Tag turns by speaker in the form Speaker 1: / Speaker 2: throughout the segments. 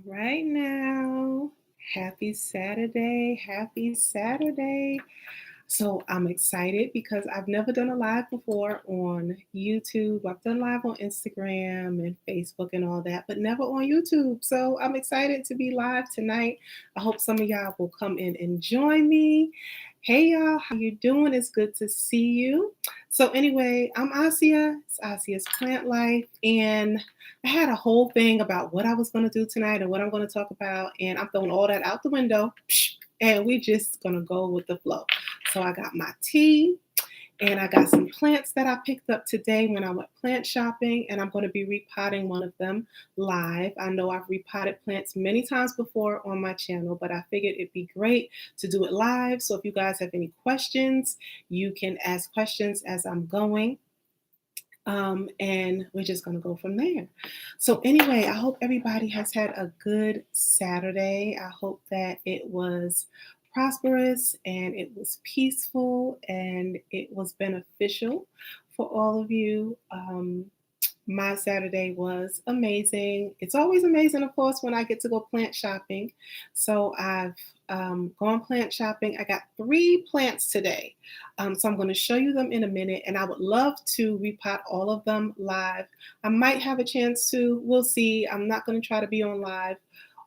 Speaker 1: Right now. Happy Saturday. Happy Saturday. So I'm excited because I've never done a live before on YouTube. I've done live on Instagram and Facebook and all that, but never on YouTube. So I'm excited to be live tonight. I hope some of y'all will come in and join me. Hey y'all, how you doing? It's good to see you. So anyway, I'm Asiyah. It's Asiyah's Plant Life, and I had a whole thing about what I was going to do tonight and what I'm going to talk about, and I'm throwing all that out the window, and we're just going to go with the flow. So I got my tea, and I got some plants that I picked up today when I went plant shopping, and I'm going to be repotting one of them live. I know I've repotted plants many times before on my channel, but I figured it'd be great to do it live. So if you guys have any questions, you can ask questions as I'm going. And we're just going to go from there. So, anyway, I hope everybody has had a good Saturday. I hope that it was prosperous and it was peaceful and it was beneficial for all of you. My Saturday was amazing. It's always amazing, of course, when I get to go plant shopping. So I've gone plant shopping. I got 3 plants today. So I'm going to show you them in a minute, and I would love to repot all of them live. I might have a chance to. We'll see. I'm not going to try to be on live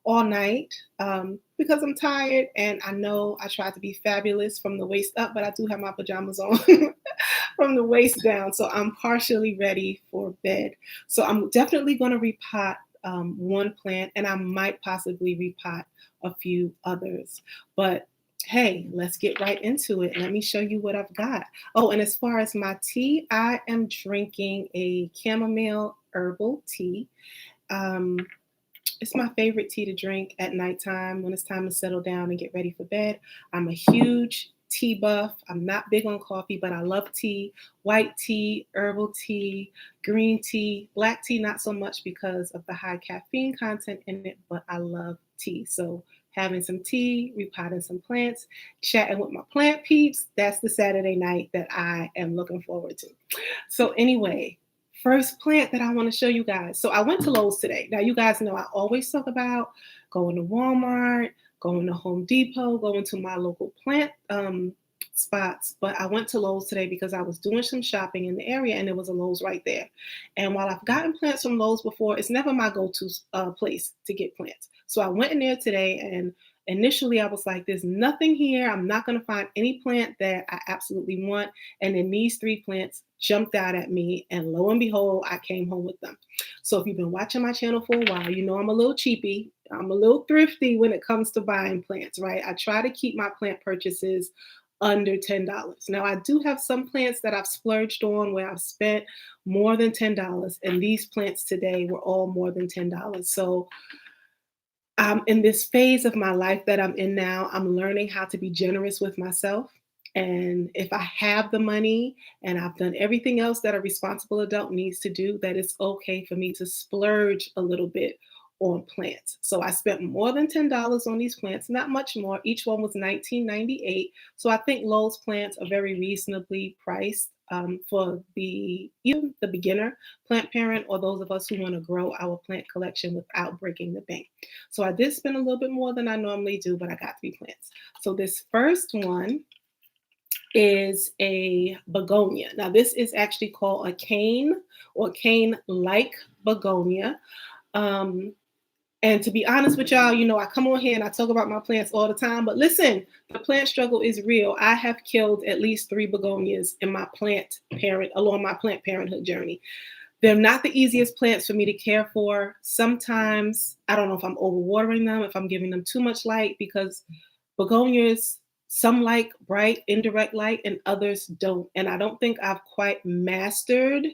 Speaker 1: all night because I'm tired, and I know I tried to be fabulous from the waist up, but I do have my pajamas on from the waist down, so I'm partially ready for bed. So I'm definitely going to repot one plant, and I might possibly repot a few others. But hey, let's get right into it. Let me show you what I've got. Oh, and as far as my tea, I am drinking a chamomile herbal tea. Um, it's my favorite tea to drink at nighttime when it's time to settle down and get ready for bed. I'm a huge tea buff. I'm not big on coffee, but I love tea. White tea, herbal tea, green tea, black tea, not so much because of the high caffeine content in it, but I love tea. So having some tea, repotting some plants, chatting with my plant peeps, that's the Saturday night that I am looking forward to. So anyway, first plant that I want to show you guys. So I went to Lowe's today. Now you guys know I always talk about going to Walmart, going to Home Depot, going to my local plant spots. But I went to Lowe's today because I was doing some shopping in the area and there was a Lowe's right there. And while I've gotten plants from Lowe's before, it's never my go-to place to get plants. So I went in there today, and initially I was like, there's nothing here. I'm not going to find any plant that I absolutely want. And then these 3 plants jumped out at me, and lo and behold, I came home with them. So if you've been watching my channel for a while, you know I'm a little cheapy. I'm a little thrifty when it comes to buying plants, right? I try to keep my plant purchases under $10. Now, I do have some plants that I've splurged on where I've spent more than $10, and these plants today were all more than $10. So in this phase of my life that I'm in now, I'm learning how to be generous with myself. And if I have the money and I've done everything else that a responsible adult needs to do, that it's okay for me to splurge a little bit on plants. So I spent more than $10 on these plants, not much more. Each one was $19.98. So I think Lowe's plants are very reasonably priced for even the beginner plant parent or those of us who want to grow our plant collection without breaking the bank. So I did spend a little bit more than I normally do, but I got 3 plants. So this first one is a begonia. Now this is actually called a cane or cane-like begonia. And to be honest with y'all, you know, I come on here and I talk about my plants all the time, but listen, the plant struggle is real. I have killed at least 3 begonias in along my plant parenthood journey. They're not the easiest plants for me to care for. Sometimes I don't know if I'm overwatering them, if I'm giving them too much light, because begonias, some like bright, indirect light, and others don't. And I don't think I've quite mastered.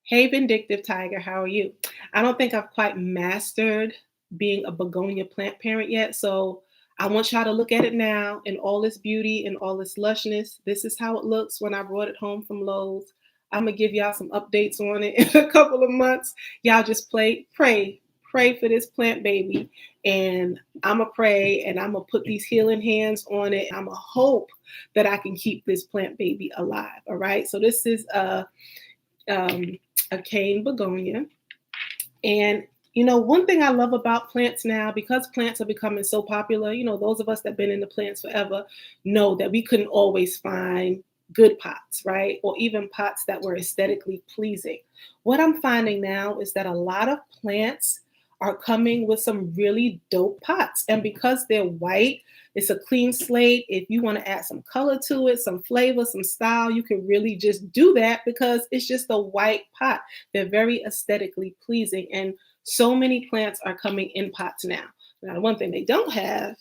Speaker 1: Hey, Vindictive Tiger, how are you? I don't think I've quite mastered being a begonia plant parent yet. So I want y'all to look at it now in all its beauty and all its lushness. This is how it looks when I brought it home from Lowe's. I'm going to give y'all some updates on it in a couple of months. Y'all just pray for this plant baby. And I'm going to pray, and I'm going to put these healing hands on it. I'm going to hope that I can keep this plant baby alive. All right. So this is a cane begonia. And One thing I love about plants now, because plants are becoming so popular, those of us that have been into plants forever know that we couldn't always find good pots, right? Or even pots that were aesthetically pleasing. What I'm finding now is that a lot of plants are coming with some really dope pots. And because they're white, it's a clean slate. If you want to add some color to it, some flavor, some style, you can really just do that because it's just a white pot. They're very aesthetically pleasing. And so many plants are coming in pots now. Now, the one thing they don't have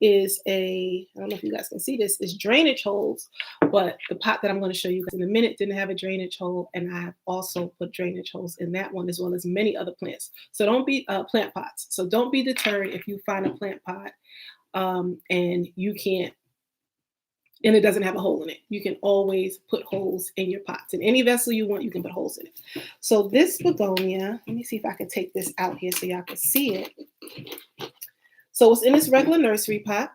Speaker 1: is I don't know if you guys can see this, is drainage holes. But the pot that I'm going to show you guys in a minute didn't have a drainage hole. And I have also put drainage holes in that one as well as many other plants. So don't be plant pots. So don't be deterred if you find a plant pot and you can't, and it doesn't have a hole in it. You can always put holes in your pots. In any vessel you want, you can put holes in it. So this begonia, let me see if I can take this out here so y'all can see it. So it's in this regular nursery pot.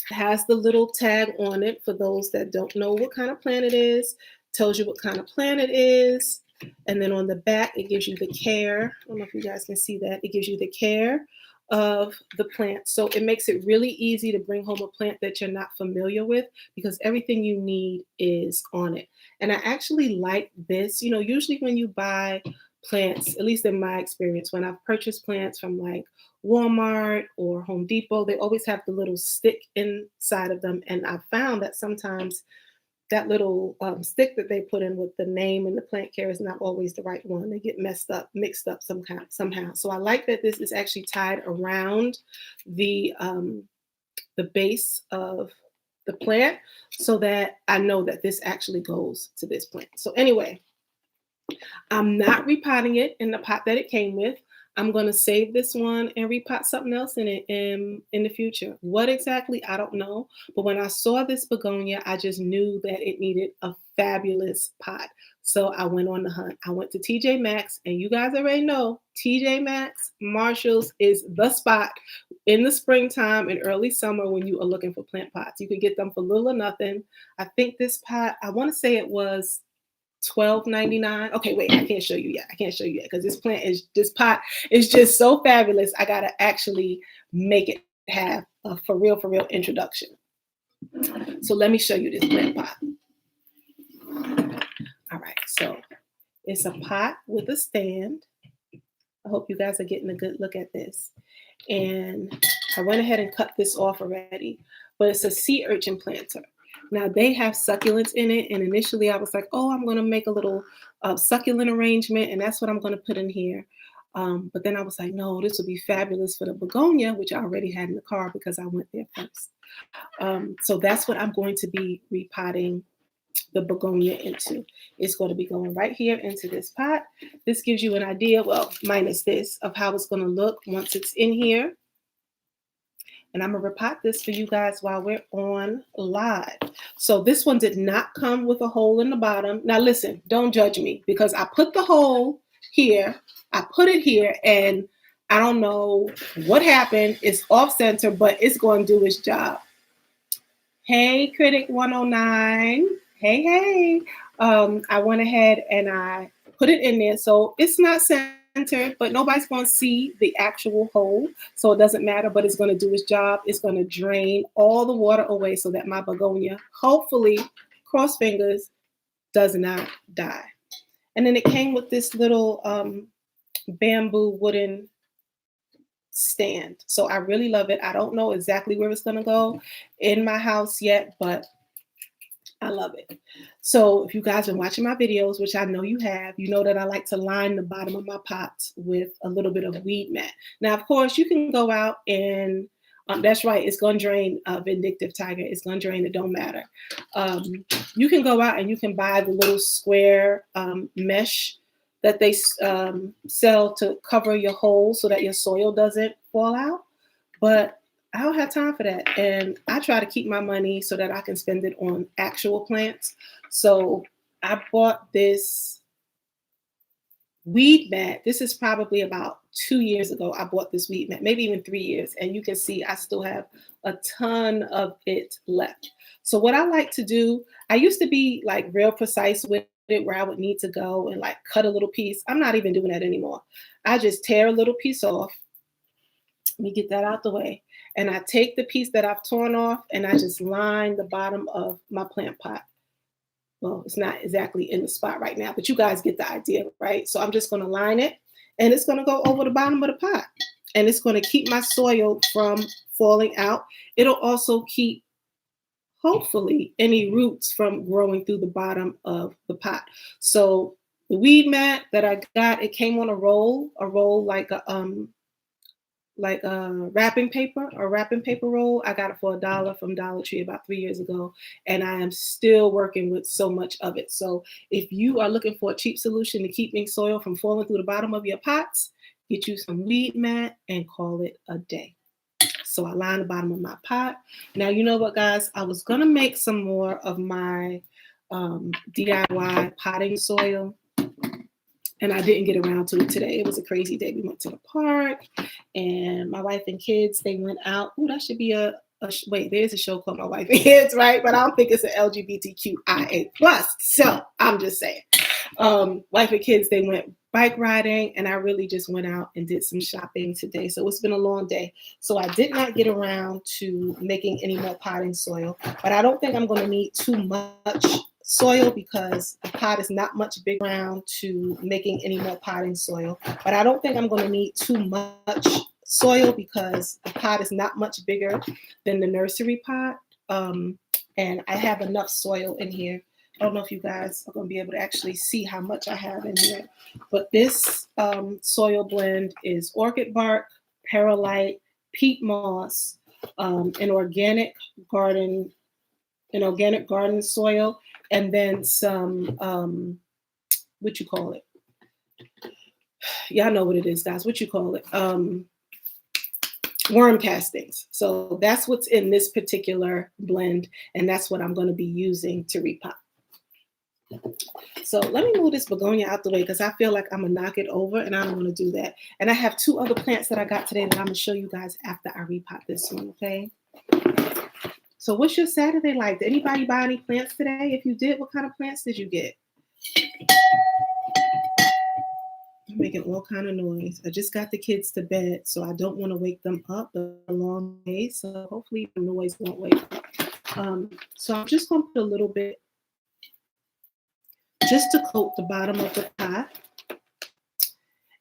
Speaker 1: It has the little tag on it for those that don't know what kind of plant it is. Tells you what kind of plant it is. And then on the back, it gives you the care. I don't know if you guys can see that. It gives you the care of the plant. So it makes it really easy to bring home a plant that you're not familiar with because everything you need is on it. And I actually like this. Usually when you buy plants, at least in my experience, when I've purchased plants from like Walmart or Home Depot, they always have the little stick inside of them. And I found that sometimes that little stick that they put in with the name and the plant care is not always the right one. They get mixed up somehow. So I like that this is actually tied around the base of the plant so that I know that this actually goes to this plant. So anyway, I'm not repotting it in the pot that it came with. I'm going to save this one and repot something else in it in the future. What exactly, I don't know. But when I saw this begonia, I just knew that it needed a fabulous pot. So I went on the hunt. I went to TJ Maxx, and you guys already know TJ Maxx, Marshalls is the spot in the springtime and early summer when you are looking for plant pots. You can get them for little or nothing. I think this pot, I want to say it was $12.99. Okay, wait, I can't show you yet because this pot is just so fabulous. I gotta actually make it have a for real introduction. So let me show you this plant pot. All right, so it's a pot with a stand. I hope you guys are getting a good look at this. And I went ahead and cut this off already, but it's a sea urchin planter. Now they have succulents in it, and initially I was like, oh, I'm going to make a little succulent arrangement, and that's what I'm going to put in here. But then I was like, no, this would be fabulous for the begonia, which I already had in the car because I went there first. So that's what I'm going to be repotting the begonia into. It's going to be going right here into this pot. This gives you an idea, well, minus this, of how it's going to look once it's in here. And I'm going to repot this for you guys while we're on live. So this one did not come with a hole in the bottom. Now listen, don't judge me because I put the hole here. I put it here and I don't know what happened. It's off center, but it's going to do its job. Hey, Critic 109. Hey. I went ahead and I put it in there. So it's not centered, but nobody's going to see the actual hole. So it doesn't matter, but it's going to do its job. It's going to drain all the water away so that my begonia, hopefully, cross fingers, does not die. And then it came with this little bamboo wooden stand. So I really love it. I don't know exactly where it's going to go in my house yet, but I love it. So if you guys have been watching my videos, which I know you have, you know that I like to line the bottom of my pots with a little bit of weed mat. Now, of course, you can go out and that's right, it's going to drain Vindictive Tiger. It's going to drain, it don't matter. You can go out and you can buy the little square mesh that they sell to cover your holes so that your soil doesn't fall out. But I don't have time for that. And I try to keep my money so that I can spend it on actual plants. So I bought this weed mat. This is probably about 2 years ago. I bought this weed mat, maybe even 3 years. And you can see I still have a ton of it left. So what I like to do, I used to be like real precise with it where I would need to go and like cut a little piece. I'm not even doing that anymore. I just tear a little piece off. Let me get that out the way. And I take the piece that I've torn off and I just line the bottom of my plant pot. Well, it's not exactly in the spot right now, but you guys get the idea, right? So I'm just going to line it and it's going to go over the bottom of the pot. And it's going to keep my soil from falling out. It'll also keep, hopefully, any roots from growing through the bottom of the pot. So the weed mat that I got, it came on a roll like a wrapping paper roll. I got it for $1 from Dollar Tree about 3 years ago, and I am still working with so much of it. So if you are looking for a cheap solution to keeping soil from falling through the bottom of your pots, get you some weed mat and call it a day. So I line the bottom of my pot. Now, you know what, guys? I was gonna make some more of my DIY potting soil, and I didn't get around to it today. It was a crazy day. We went to the park, and my wife and kids, they went out. Oh, that should be wait, there's a show called My Wife and Kids, right? But I don't think it's an LGBTQIA+. So I'm just saying. Wife and kids, they went bike riding, and I really just went out and did some shopping today. So it's been a long day. So I did not get around to making any more potting soil, but I don't think I'm going to need too much soil because the pot is not much big around to making any more potting soil. But I don't think I'm going to need too much soil because the pot is not much bigger than the nursery pot. And I have enough soil in here. I don't know if you guys are going to be able to actually see how much I have in here, but this soil blend is orchid bark, perlite, peat moss, an organic garden soil, and then some what you call it? Y'all know what it is, guys. What you call it? Worm castings. So that's what's in this particular blend, and that's what I'm going to be using to repot. So let me move this begonia out the way because I feel like I'm gonna knock it over and I don't want to do that. And I have 2 other plants that I got today that I'm gonna show you guys after I repot this one, okay? So what's your Saturday like? Did anybody buy any plants today? If you did, what kind of plants did you get? I'm making all kind of noise. I just got the kids to bed, so I don't want to wake them up a long day. So hopefully the noise won't wake up. So I'm just gonna put a little bit just to coat the bottom of the pot.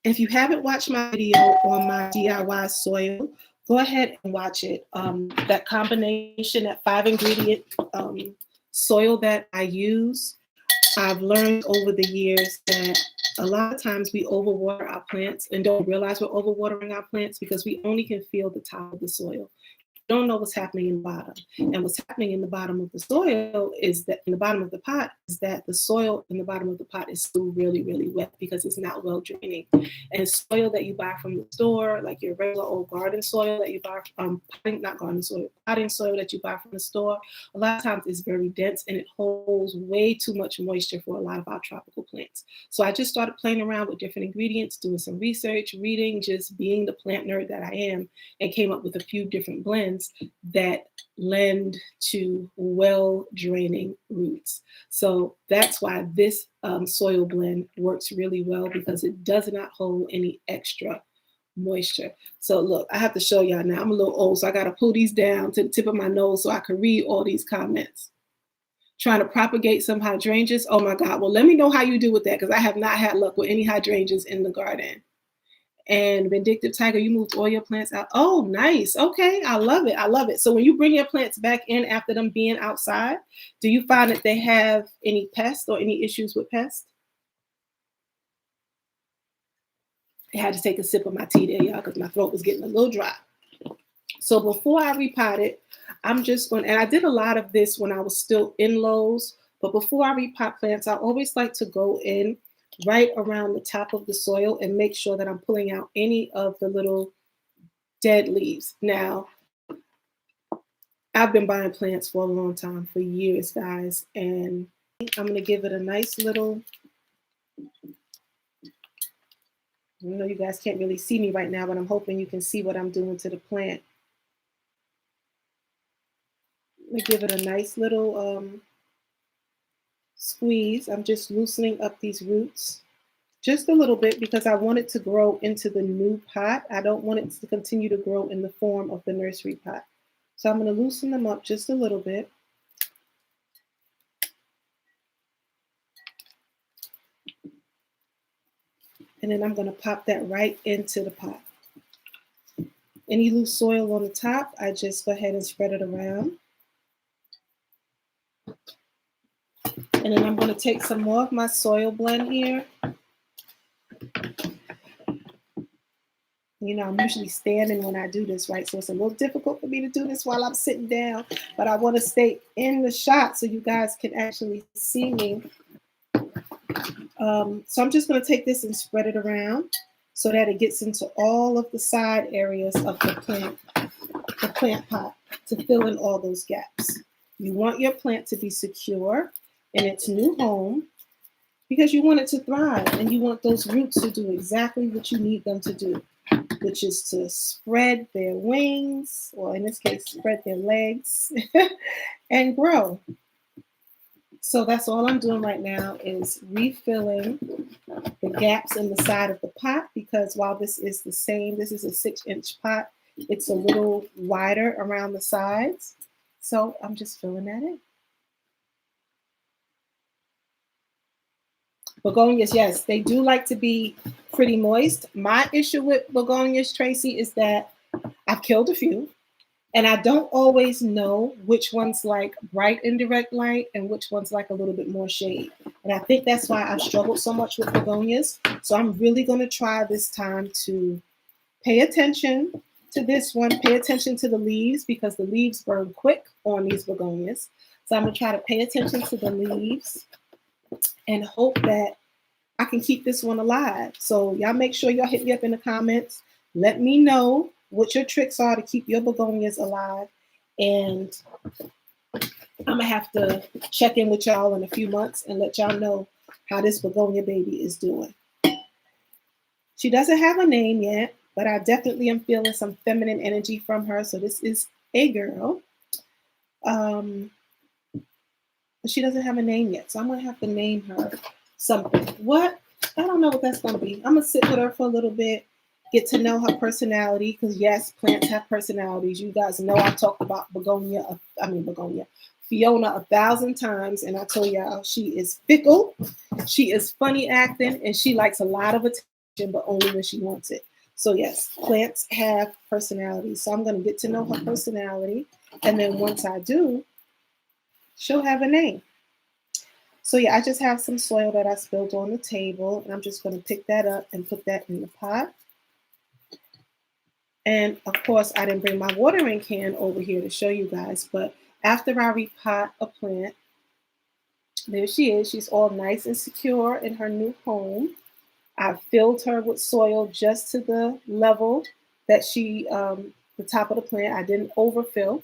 Speaker 1: If you haven't watched my video on my DIY soil, go ahead and watch it. That combination, that 5-ingredient soil that I use, I've learned over the years that a lot of times we overwater our plants and don't realize we're overwatering our plants because we only can feel the top of the soil. Don't know what's happening in the bottom. And what's happening in the bottom of the soil is that in the bottom of the pot is that the soil in the bottom of the pot is still really, really wet because it's not well draining. And soil that you buy from the store, like your regular old garden soil that you buy from, not garden soil, potting soil that you buy from the store, a lot of times is very dense and it holds way too much moisture for a lot of our tropical plants. So I just started playing around with different ingredients, doing some research, reading, just being the plant nerd that I am, and came up with a few different blends that lend to well draining roots. So that's why this soil blend works really well because it does not hold any extra moisture. So look, I have to show y'all now. I'm a little old, so I got to pull these down to the tip of my nose so I can read all these comments. Trying to propagate some hydrangeas. Oh my God. Well, let me know how you do with that because I have not had luck with any hydrangeas in the garden. And Vindictive Tiger, you moved all your plants out. Oh, nice. Okay. I love it. I love it. So when you bring your plants back in after them being outside, do you find that they have any pests or any issues with pests? I had to take a sip of my tea there, y'all, because my throat was getting a little dry. So before I repot it, I'm just going, and I did a lot of this when I was still in Lowe's, but before I repot plants, I always like to go in right around the top of the soil and make sure that I'm pulling out any of the little dead leaves. Now, I've been buying plants for a long time, for years, guys, and I'm going to give it a nice little, I know you guys can't really see me right now, but I'm hoping you can see what I'm doing to the plant. I'm going to give it a nice little squeeze. I'm just loosening up these roots just a little bit because I want it to grow into the new pot. I don't want it to continue to grow in the form of the nursery pot. So I'm going to loosen them up just a little bit. And then I'm going to pop that right into the pot. Any loose soil on the top, I just go ahead and spread it around. And then I'm going to take some more of my soil blend here. You know, I'm usually standing when I do this, right? So it's a little difficult for me to do this while I'm sitting down, but I want to stay in the shot so you guys can actually see me. So I'm just going to take this and spread it around so that it gets into all of the side areas of the plant pot to fill in all those gaps. You want your plant to be secure in its new home because you want it to thrive and you want those roots to do exactly what you need them to do, which is to spread their wings, or in this case, spread their legs and grow. So that's all I'm doing right now is refilling the gaps in the side of the pot because while this is the same, this is a 6-inch pot, it's a little wider around the sides. So I'm just filling that in. Begonias, yes, they do like to be pretty moist. My issue with begonias, Tracy, is that I've killed a few. And I don't always know which one's like bright indirect light and which one's like a little bit more shade. And I think that's why I've struggled so much with begonias. So I'm really going to try this time to pay attention to this one. Pay attention to the leaves because the leaves burn quick on these begonias. So I'm going to try to pay attention to the leaves and hope that I can keep this one alive. So y'all make sure y'all hit me up in the comments. Let me know what your tricks are to keep your begonias alive. And I'm going to have to check in with y'all in a few months and let y'all know how this begonia baby is doing. She doesn't have a name yet, but I definitely am feeling some feminine energy from her. So this is a girl. She doesn't have a name yet. So I'm going to have to name her something. What? I don't know what that's going to be. I'm going to sit with her for a little bit, get to know her personality, because yes, plants have personalities. You guys know I've talked about Fiona 1,000 times, and I told y'all she is fickle, she is funny acting, and she likes a lot of attention, but only when she wants it. So yes, plants have personalities. So I'm going to get to know her personality, and then once I do, she'll have a name. So yeah, I just have some soil that I spilled on the table, and I'm just going to pick that up and put that in the pot. And of course, I didn't bring my watering can over here to show you guys, but after I repot a plant, there she is. She's all nice and secure in her new home. I filled her with soil just to the level that the top of the plant. I didn't overfill.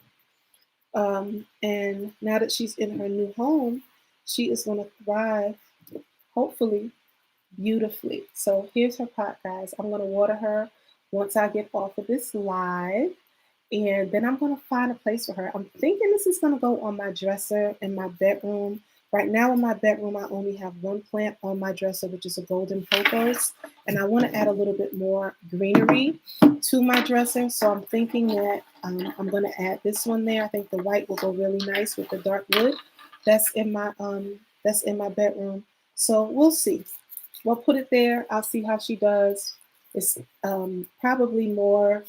Speaker 1: And now that she's in her new home, she is going to thrive, hopefully, beautifully. So here's her pot, guys. I'm going to water her once I get off of this live. And then I'm going to find a place for her. I'm thinking this is going to go on my dresser in my bedroom. Right now in my bedroom, I only have one plant on my dresser, which is a golden pothos. And I want to add a little bit more greenery to my dresser. So I'm thinking that I'm going to add this one there. I think the white will go really nice with the dark wood that's in my bedroom. So we'll see. We'll put it there. I'll see how she does. It's probably more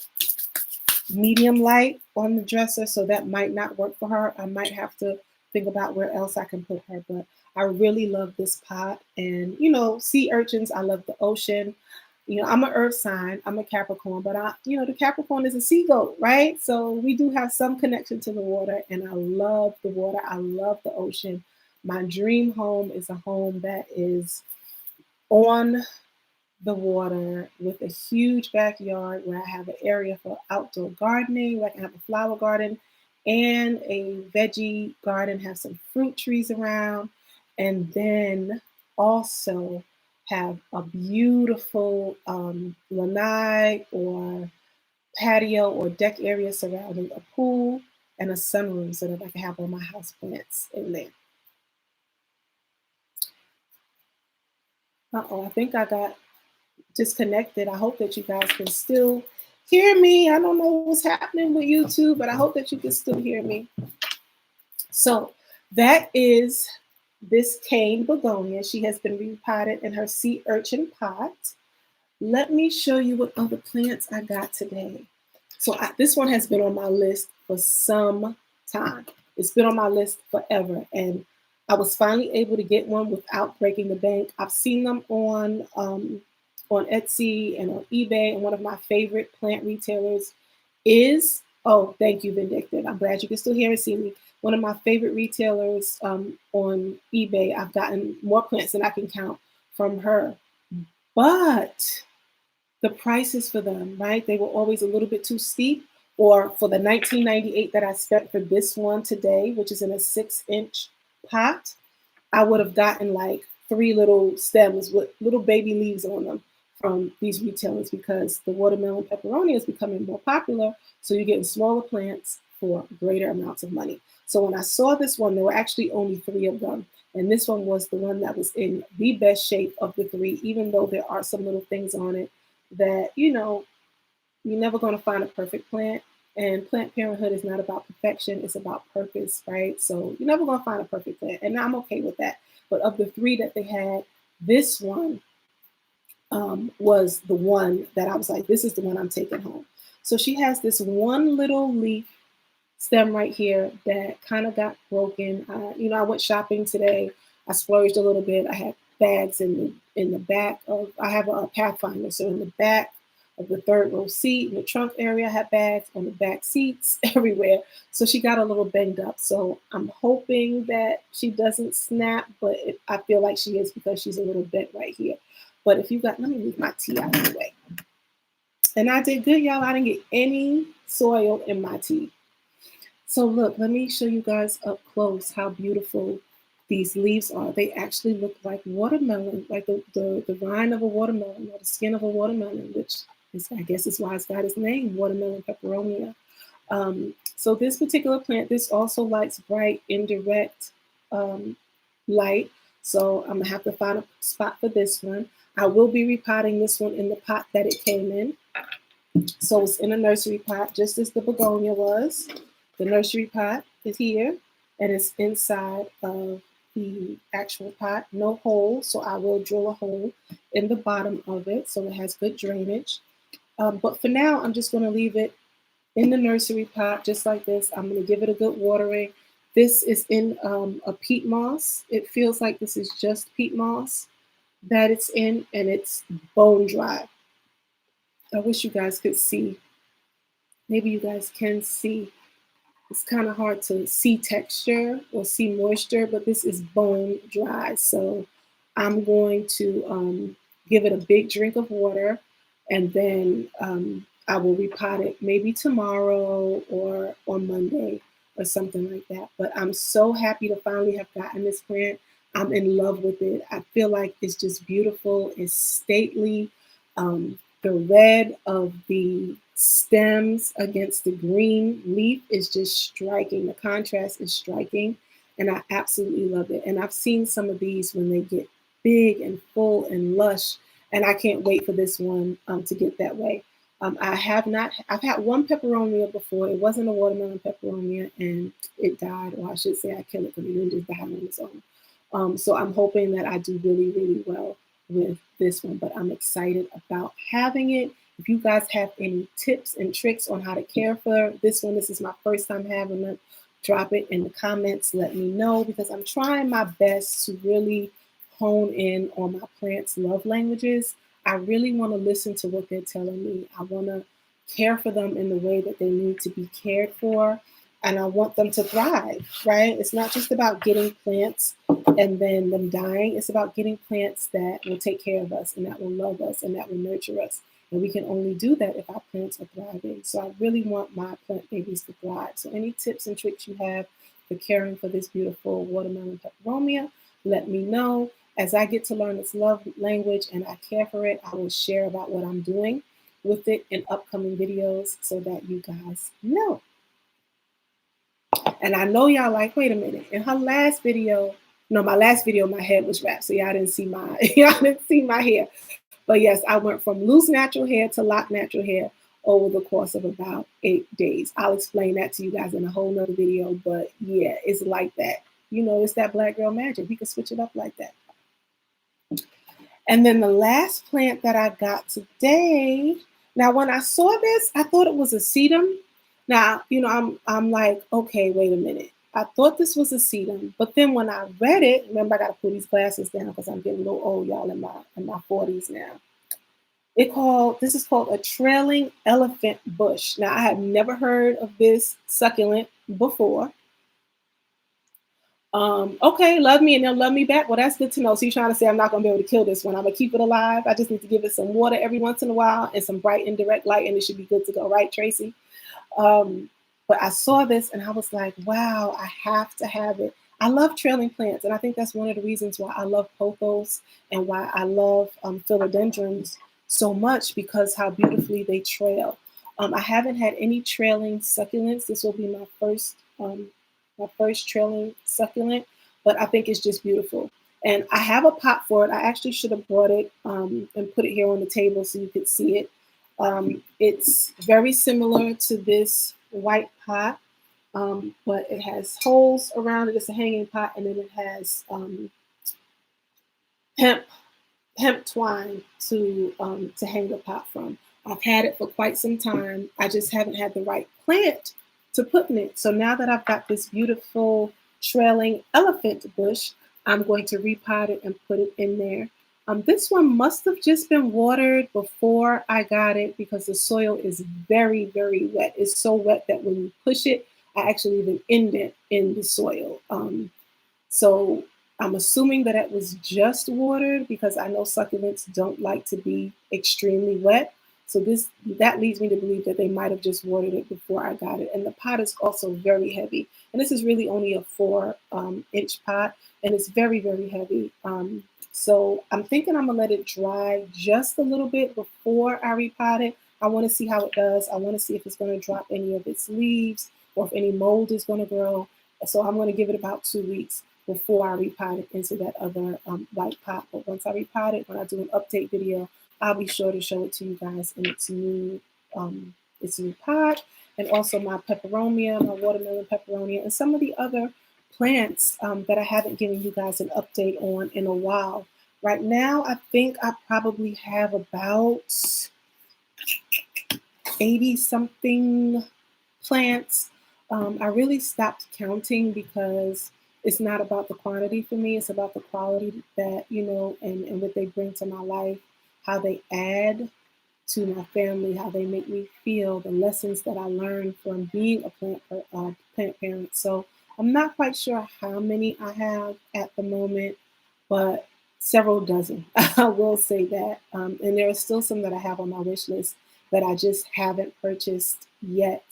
Speaker 1: medium light on the dresser, so that might not work for her. I might have to think about where else I can put her, but I really love this pot. And you know, sea urchins, I love the ocean. You know, I'm an earth sign, I'm a Capricorn, but the Capricorn is a sea goat, right? So we do have some connection to the water, and I love the water. I love the ocean. My dream home is a home that is on the water with a huge backyard where I have an area for outdoor gardening, where I can have a flower garden and a veggie garden, have some fruit trees around, and then also have a beautiful lanai or patio or deck area surrounding a pool and a sunroom so that I can have all my house plants in there. Uh-oh, I think I got disconnected. I hope that you guys can still hear me. I don't know what's happening with YouTube, but I hope that you can still hear me. So that is this cane begonia. She has been repotted in her sea urchin pot. Let me show you what other plants I got today. So this one has been on my list for some time. It's been on my list forever. And I was finally able to get one without breaking the bank. I've seen them on Etsy and on eBay. And one of my favorite plant retailers is, oh, thank you, Vindictive. I'm glad you can still hear and see me. One of my favorite retailers on eBay. I've gotten more plants than I can count from her. But the prices for them, right? They were always a little bit too steep. Or for the $19.98 that I spent for this one today, which is in a 6-inch pot, I would have gotten like 3 little stems with little baby leaves on them from these retailers because the watermelon pepperoni is becoming more popular. So you're getting smaller plants for greater amounts of money. So when I saw this one, there were actually only 3 of them. And this one was the one that was in the best shape of the 3, even though there are some little things on it that, you're never going to find a perfect plant. And Planned Parenthood is not about perfection, it's about purpose, right? So you're never going to find a perfect plant. And I'm okay with that. But of the 3 that they had, this one was the one that I was like, this is the one I'm taking home. So she has this one little leaf stem right here that kind of got broken. I went shopping today. I splurged a little bit. I had bags in the back of. I have a Pathfinder, so in the back of the 3rd row seat in the trunk area, I had bags on the back seats everywhere. So she got a little banged up. So I'm hoping that she doesn't snap, but I feel like she is because she's a little bent right here. But if you got, let me leave my tea out of the way. And I did good, y'all. I didn't get any soil in my tea. So look, let me show you guys up close how beautiful these leaves are. They actually look like watermelon, like the rind of a watermelon or the skin of a watermelon, which is, I guess is why it's got its name, watermelon peperonia. So this particular plant, this also likes bright, indirect light. So I'm gonna have to find a spot for this one. I will be repotting this one in the pot that it came in. So it's in a nursery pot, just as the begonia was. The nursery pot is here, and it's inside of the actual pot. No hole, so I will drill a hole in the bottom of it so it has good drainage. But for now, I'm just going to leave it in the nursery pot, just like this. I'm going to give it a good watering. This is in a peat moss. It feels like this is just peat moss that it's in, and it's bone dry. I wish you guys could see. Maybe you guys can see. It's kind of hard to see texture or see moisture, but this is bone dry. So I'm going to give it a big drink of water, and then I will repot it maybe tomorrow or on Monday or something like that. But I'm so happy to finally have gotten this plant. I'm in love with it. I feel like it's just beautiful. It's stately. The red of the stems against the green leaf is just striking. The contrast is striking, and I absolutely love it. And I've seen some of these when they get big and full and lush, and I can't wait for this one to get that way. I've had one peperonia before. It wasn't a watermelon peperonia, and it died, or I should say I killed it because it didn't just die on its own. So I'm hoping that I do really, really well with this one, but I'm excited about having it. If you guys have any tips and tricks on how to care for this one, this is my first time having it, drop it in the comments. Let me know, because I'm trying my best to really hone in on my plants' love languages. I really want to listen to what they're telling me. I want to care for them in the way that they need to be cared for. And I want them to thrive, right? It's not just about getting plants and then them dying. It's about getting plants that will take care of us and that will love us and that will nurture us. And we can only do that if our plants are thriving. So I really want my plant babies to thrive. So any tips and tricks you have for caring for this beautiful watermelon peperonia, let me know. As I get to learn its love language and I care for it, I will share about what I'm doing with it in upcoming videos so that you guys know. And I know y'all like, wait a minute, in her last video, No, my last video, my head was wrapped, so y'all didn't see my y'all didn't see my hair. But yes, I went from loose natural hair to lock natural hair over the course of about 8 days. I'll explain that to you guys in a whole nother video. But yeah, it's like that. You know, it's that black girl magic. We can switch it up like that. And then the last plant that I got today. Now, when I saw this, I thought it was a sedum. Now, you know, I'm like, okay, wait a minute. I thought this was a sedum, but then when I read it, remember I got to pull these glasses down because I'm getting a little old, y'all, in my 40s now. This is called a trailing elephant bush. Now, I have never heard of this succulent before. Okay, love me and they'll love me back. Well, that's good to know. So you're trying to say I'm not gonna be able to kill this one. I'm gonna keep it alive. I just need to give it some water every once in a while and some bright indirect light, and it should be good to go, right, Tracy? Um, but I saw this and I was like, wow, I have to have it. I love trailing plants, and I think that's one of the reasons why I love pothos and why I love philodendrons so much, because how beautifully they trail. I haven't had any trailing succulents. This will be my first trailing succulent, but I think it's just beautiful. And I have a pot for it. I actually should have brought it and put it here on the table so you could see it. It's very similar to this white pot, but it has holes around it. It's a hanging pot, and then it has hemp twine to hang the pot from. I've had it for quite some time. I just haven't had the right plant to put in it. So now that I've got this beautiful trailing elephant bush, I'm going to repot it and put it in there. This one must have just been watered before I got it because the soil is very, very wet. It's so wet that when you push it, I actually even indent in the soil. So I'm assuming that it was just watered because I know succulents don't like to be extremely wet. So that leads me to believe that they might have just watered it before I got it. And the pot is also very heavy. And this is really only a 4-inch pot, and it's very, very heavy. So I'm thinking I'm gonna let it dry just a little bit before I repot it. I want to see how it does. I want to see if it's going to drop any of its leaves or if any mold is going to grow. So I'm going to give it about 2 weeks before I repot it into that other white pot. But once I repot it, when I do an update video, I'll be sure to show it to you guys in its new pot, and also my peperonia, my watermelon peperonia, and some of the other plants that I haven't given you guys an update on in a while. Right now, I think I probably have about 80 something plants. I really stopped counting because it's not about the quantity for me. It's about the quality that, and what they bring to my life, how they add to my family, how they make me feel, the lessons that I learned from being a plant parent. So I'm not quite sure how many I have at the moment, but several dozen. I will say that. And there are still some that I have on my wish list that I just haven't purchased yet.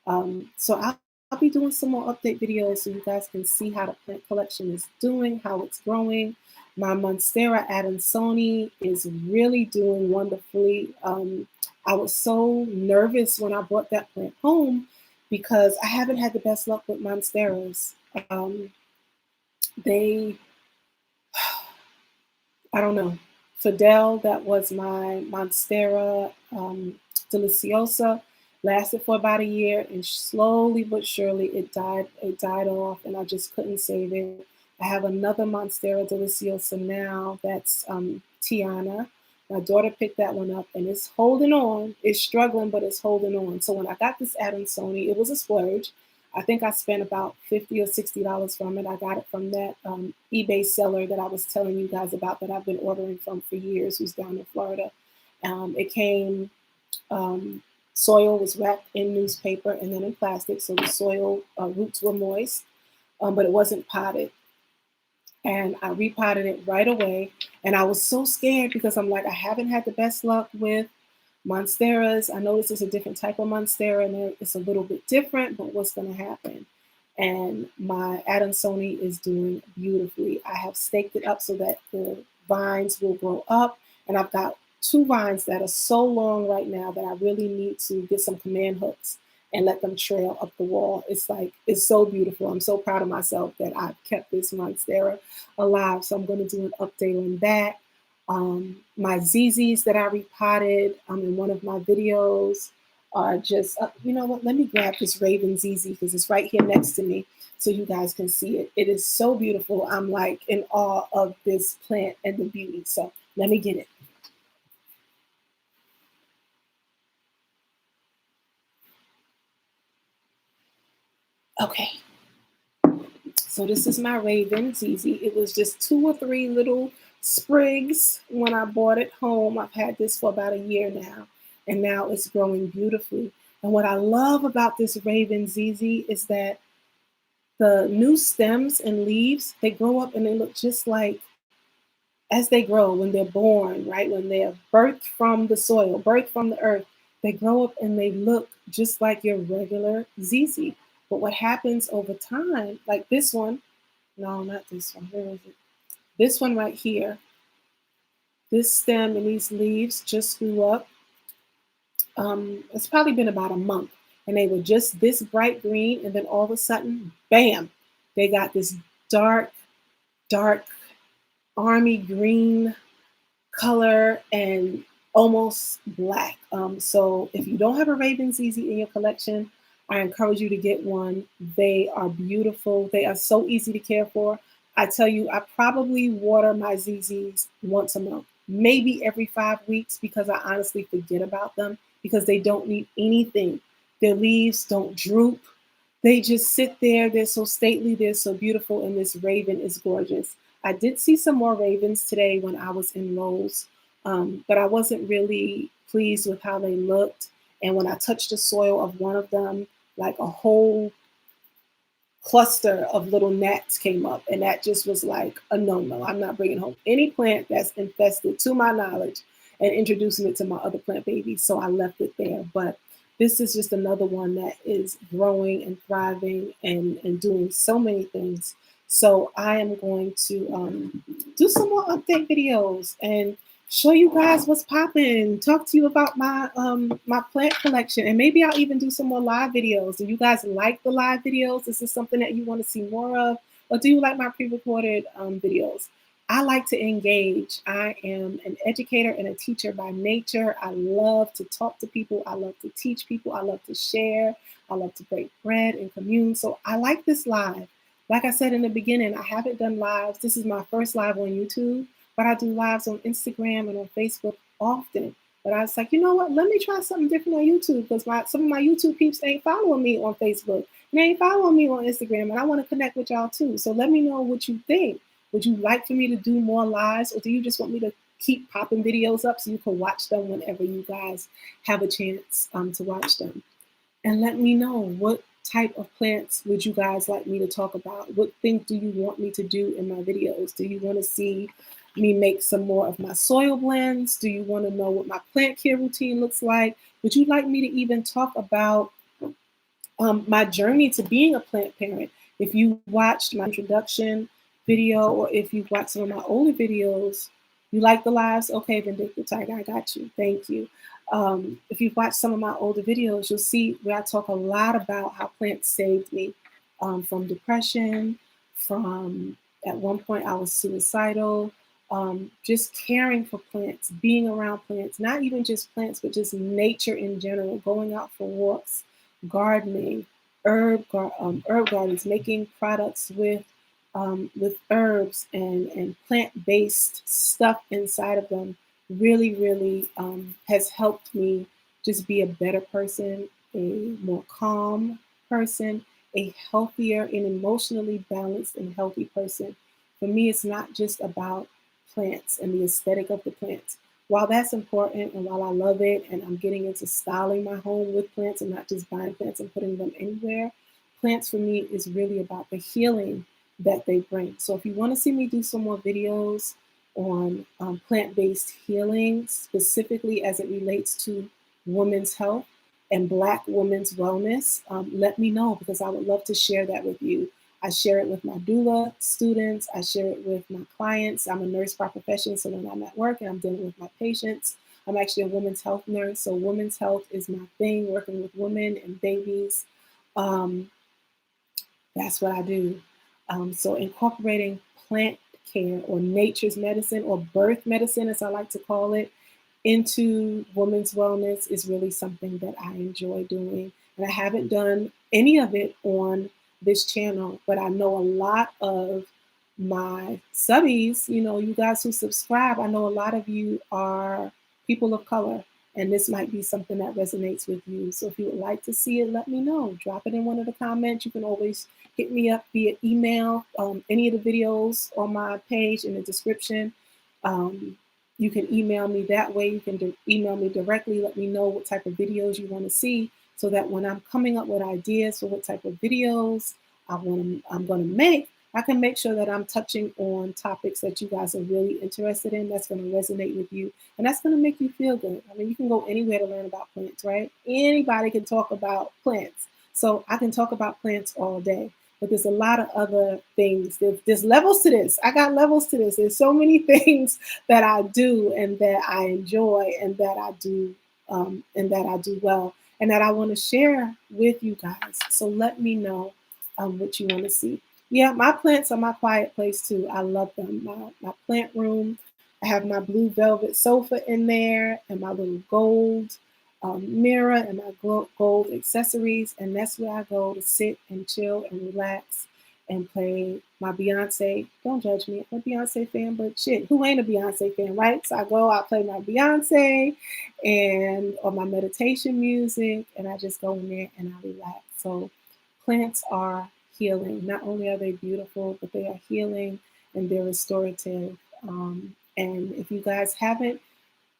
Speaker 1: So I'll be doing some more update videos so you guys can see how the plant collection is doing, how it's growing. My Monstera Adansoni is really doing wonderfully. I was so nervous when I brought that plant home because I haven't had the best luck with Monsteras. I don't know. Fidel, that was my Monstera Deliciosa, lasted for about a year, and slowly but surely it died off, and I just couldn't save it. I have another Monstera Deliciosa now that's Tiana. My daughter picked that one up, and it's holding on. It's struggling, but it's holding on. So when I got this Adansoni, it was a splurge. I think I spent about $50 or $60 from it. I got it from that eBay seller that I was telling you guys about that I've been ordering from for years, who's down in Florida. It came, soil was wrapped in newspaper and then in plastic, so the soil roots were moist, but it wasn't potted. And I repotted it right away. And I was so scared because I'm like, I haven't had the best luck with Monsteras. I know this is a different type of Monstera and it's a little bit different, but what's going to happen? And my Adansoni is doing beautifully. I have staked it up so that the vines will grow up. And I've got 2 vines that are so long right now that I really need to get some command hooks and let them trail up the wall. It's like, it's so beautiful. I'm so proud of myself that I've kept this monstera alive. So I'm going to do an update on that. My ZZs that I repotted in one of my videos are just, you know what, let me grab this Raven ZZ because it's right here next to me so you guys can see it. It is so beautiful. I'm like in awe of this plant and the beauty. So let me get it. Okay. So this is my Raven ZZ. It was just 2 or 3 little sprigs when I bought it home. I've had this for about a year now, and now it's growing beautifully. And what I love about this Raven ZZ is that the new stems and leaves, they grow up and they look just like as they grow when they're born, right? When they're birthed from the soil, birthed from the earth, they grow up and they look just like your regular ZZ. But what happens over time, like this one, no, not this one, where is it? This one right here, this stem and these leaves just grew up. It's probably been about a month, and they were just this bright green, and then all of a sudden, bam, they got this dark, dark army green color and almost black. So if you don't have a Raven ZZ in your collection, I encourage you to get one. They are beautiful. They are so easy to care for. I tell you, I probably water my ZZs once a month, maybe every 5 weeks, because I honestly forget about them because they don't need anything. Their leaves don't droop. They just sit there. They're so stately. They're so beautiful. And this raven is gorgeous. I did see some more ravens today when I was in Lowe's, but I wasn't really pleased with how they looked. And when I touched the soil of one of them, like a whole cluster of little gnats came up, and that just was like a no-no. I'm not bringing home any plant that's infested, to my knowledge, and introducing it to my other plant babies. So I left it there. But this is just another one that is growing and thriving and doing so many things. So I am going to do some more update videos and show you guys what's popping, talk to you about my plant collection, and maybe I'll even do some more live videos. Do you guys like the live videos? Is this something that you want to see more of, or do you like my pre-recorded videos? I like to engage. I am an educator and a teacher by nature. I love to talk to people. I love to teach people. I love to share. I love to break bread and commune. So I like this live. Like I said in the beginning, I haven't done lives. This is my first live on YouTube, but I do lives on Instagram and on Facebook often. But I was like, you know what? Let me try something different on YouTube because some of my YouTube peeps ain't following me on Facebook and they ain't following me on Instagram, and I want to connect with y'all too. So let me know what you think. Would you like for me to do more lives, or do you just want me to keep popping videos up so you can watch them whenever you guys have a chance to watch them? And let me know, what type of plants would you guys like me to talk about? What things do you want me to do in my videos? Do you want to see me make some more of my soil blends? Do you want to know what my plant care routine looks like? Would you like me to even talk about my journey to being a plant parent? If you watched my introduction video, or if you watched some of my older videos, you like the lives? Okay, Vindictive Tiger, I got you. Thank you. If you've watched some of my older videos, you'll see where I talk a lot about how plants saved me from depression, from at one point I was suicidal, just caring for plants, being around plants, not even just plants, but just nature in general, going out for walks, gardening, herb gardens, making products with herbs and plant-based stuff inside of them really, really has helped me just be a better person, a more calm person, a healthier and emotionally balanced and healthy person. For me, it's not just about plants and the aesthetic of the plants. While that's important and while I love it and I'm getting into styling my home with plants and not just buying plants and putting them anywhere, plants for me is really about the healing that they bring. So if you want to see me do some more videos on plant-based healing, specifically as it relates to women's health and Black women's wellness, let me know because I would love to share that with you. I share it with my doula students. I share it with my clients. I'm a nurse by profession, so when I'm at work and I'm dealing with my patients, I'm actually a women's health nurse, so women's health is my thing, working with women and babies. Um, that's what I do. So incorporating plant care or nature's medicine or birth medicine, as I like to call it, into women's wellness is really something that I enjoy doing. And I haven't done any of it on this channel, but I know a lot of my subbies, you guys who subscribe, I know a lot of you are people of color, and this might be something that resonates with you. So if you would like to see it, let me know. Drop it in one of the comments. You can always hit me up via email, any of the videos on my page in the description. You can email me that way. You can email me directly. Let me know what type of videos you want to see, so that when I'm coming up with ideas for what type of videos I'm going to make, I can make sure that I'm touching on topics that you guys are really interested in, that's going to resonate with you, and that's going to make you feel good. I mean, you can go anywhere to learn about plants, right? Anybody can talk about plants. So I can talk about plants all day. But there's a lot of other things. There's levels to this. I got levels to this. There's so many things that I do and that I enjoy and that I do well and that I want to share with you guys. So let me know what you want to see. Yeah, my plants are my quiet place too. I love them. My plant room. I have my blue velvet sofa in there and my little gold mirror and my gold accessories, and that's where I go to sit and chill and relax and play my Beyonce. Don't judge me, I'm a Beyonce fan, but shit, who ain't a Beyonce fan, right? So I play my Beyonce and or my meditation music, and I just go in there and I relax. So plants are healing. Not only are they beautiful, but they are healing and they're restorative. And if you guys haven't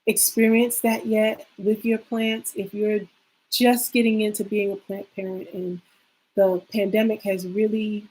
Speaker 1: experienced that yet with your plants, if you're just getting into being a plant parent and the pandemic has really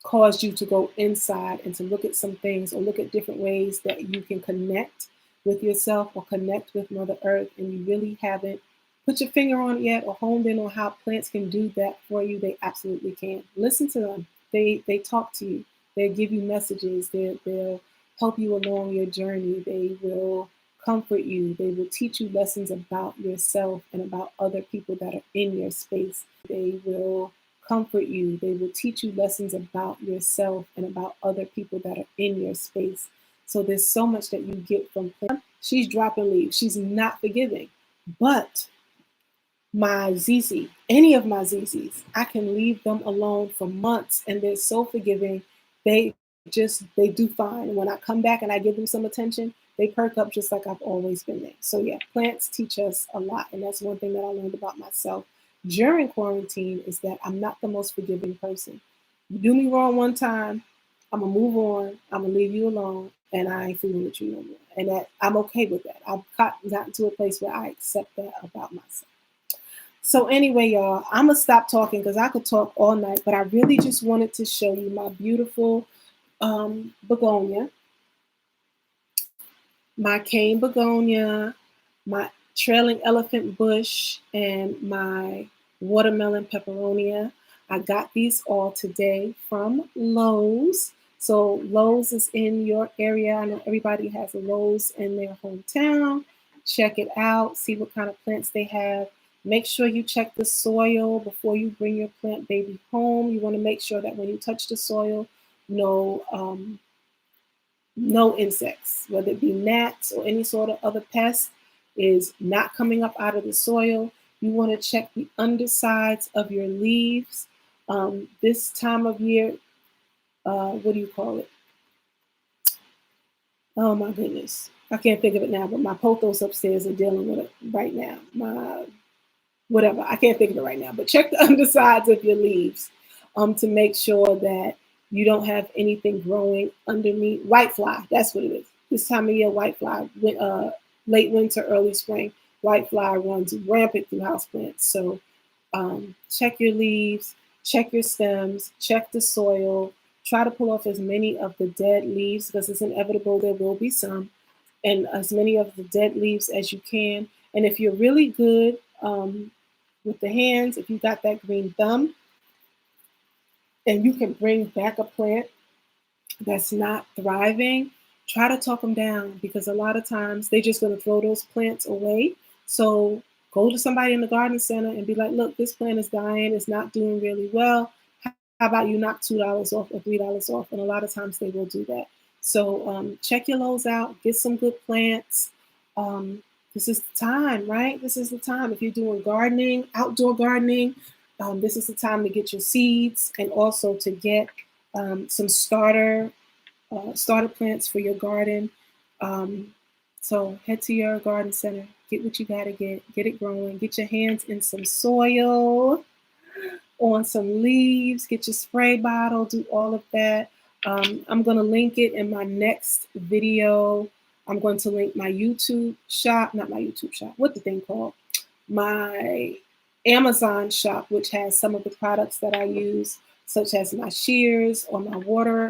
Speaker 1: caused you to go inside and to look at some things or look at different ways that you can connect with yourself or connect with Mother Earth, and you really haven't put your finger on it yet or honed in on how plants can do that for you, they absolutely can. Listen to them. They talk to you. They give you messages. They'll help you along your journey. They will comfort you. They will teach you lessons about yourself and about other people that are in your space. They will comfort you. They will teach you lessons about yourself and about other people that are in your space. So there's so much that you get from plants. She's dropping leaves. She's not forgiving. But my ZZ, any of my ZZs, I can leave them alone for months and they're so forgiving. They do fine. When I come back and I give them some attention, they perk up just like I've always been there. So yeah, plants teach us a lot. And that's one thing that I learned about myself during quarantine is that I'm not the most forgiving person. You do me wrong one time, I'm gonna move on, I'm gonna leave you alone, and I ain't fooling with you no more. And that I'm okay with that. I've gotten to a place where I accept that about myself. So anyway, y'all, I'm gonna stop talking because I could talk all night, but I really just wanted to show you my beautiful begonia, my cane begonia, my trailing elephant bush, and my watermelon peperonia. I got these all today from Lowe's. So Lowe's is in your area. I know everybody has a Lowe's in their hometown. Check it out, see what kind of plants they have. Make sure you check the soil before you bring your plant baby home. You want to make sure that when you touch the soil, no no insects, whether it be gnats or any sort of other pest, is not coming up out of the soil. You want to check the undersides of your leaves. This time of year, what do you call it? Oh my goodness. I can't think of it now, but my pothos upstairs are dealing with it right now. My whatever. I can't think of it right now, but check the undersides of your leaves to make sure that you don't have anything growing underneath. Whitefly, that's what it is. This time of year, whitefly, late winter, early spring, whitefly runs rampant through houseplants. So check your leaves, check your stems, check the soil. Try to pull off as many of the dead leaves because it's inevitable there will be some, and as many of the dead leaves as you can. And if you're really good with the hands, if you got that green thumb, and you can bring back a plant that's not thriving, try to talk them down, because a lot of times they're just going to throw those plants away. So go to somebody in the garden center and be like, look, this plant is dying, it's not doing really well. How about you knock $2 off or $3 off? And a lot of times they will do that. So check your lows out, get some good plants. Um, this is the time, right? This is the time. If you're doing gardening, outdoor gardening, this is the time to get your seeds, and also to get some starter plants for your garden. Um, so head to your garden center, get what you gotta get it growing, get your hands in some soil, on some leaves, get your spray bottle, do all of that. I'm gonna link it in my next video. I'm going to link my YouTube shop, not my YouTube shop, what the thing called? My Amazon shop, which has some of the products that I use, such as my shears or my water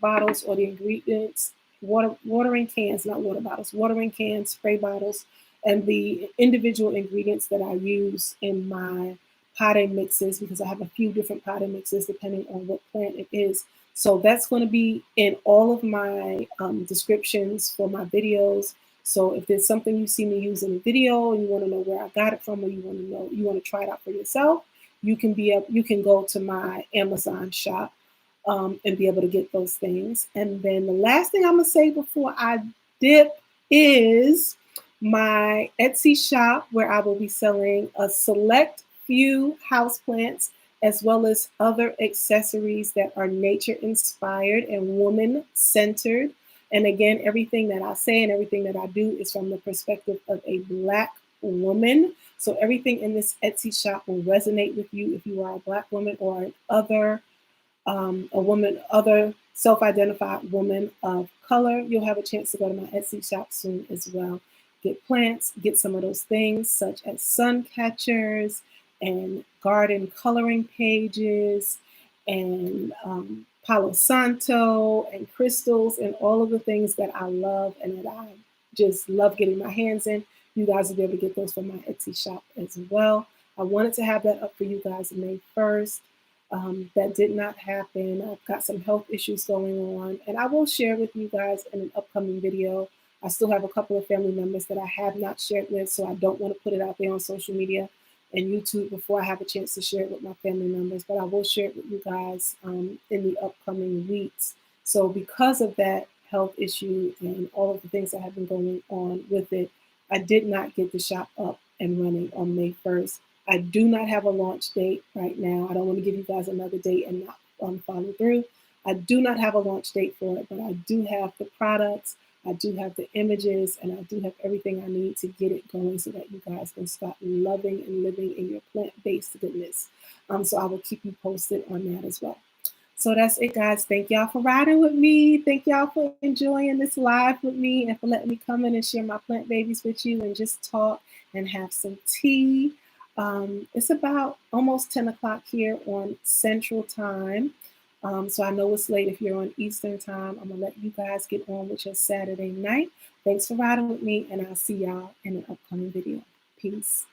Speaker 1: bottles, or the ingredients, watering cans, not water bottles, watering cans, spray bottles, and the individual ingredients that I use in my potting mixes, because I have a few different potting mixes depending on what plant it is. So that's going to be in all of my descriptions for my videos. So if there's something you see me use in a video and you want to know where I got it from, or you want to know, you want to try it out for yourself, you can go to my Amazon shop and be able to get those things. And then the last thing I'm gonna say before I dip is my Etsy shop, where I will be selling a select few houseplants, as well as other accessories that are nature inspired and woman centered. And again, everything that I say and everything that I do is from the perspective of a Black woman. So everything in this Etsy shop will resonate with you if you are a Black woman or an other self-identified woman of color. You'll have a chance to go to my Etsy shop soon as well. Get plants, get some of those things such as sun catchers and garden coloring pages, and Palo Santo and crystals, and all of the things that I love and that I just love getting my hands in. You guys will be able to get those from my Etsy shop as well. I wanted to have that up for you guys May 1st. That did not happen. I've got some health issues going on, and I will share with you guys in an upcoming video. I still have a couple of family members that I have not shared with, so I don't want to put it out there on social media and YouTube before I have a chance to share it with my family members, but I will share it with you guys in the upcoming weeks. So because of that health issue and all of the things that have been going on with it, I did not get the shop up and running on May 1st. I do not have a launch date right now. I don't want to give you guys another date and not follow through. I do not have a launch date for it, but I do have the products, I do have the images, and I do have everything I need to get it going so that you guys can start loving and living in your plant-based goodness. So I will keep you posted on that as well. So that's it, guys. Thank y'all for riding with me. Thank y'all for enjoying this live with me and for letting me come in and share my plant babies with you and just talk and have some tea. It's about almost 10 o'clock here on Central Time. So I know it's late if you're on Eastern Time. I'm going to let you guys get on with your Saturday night. Thanks for riding with me, and I'll see y'all in an upcoming video. Peace.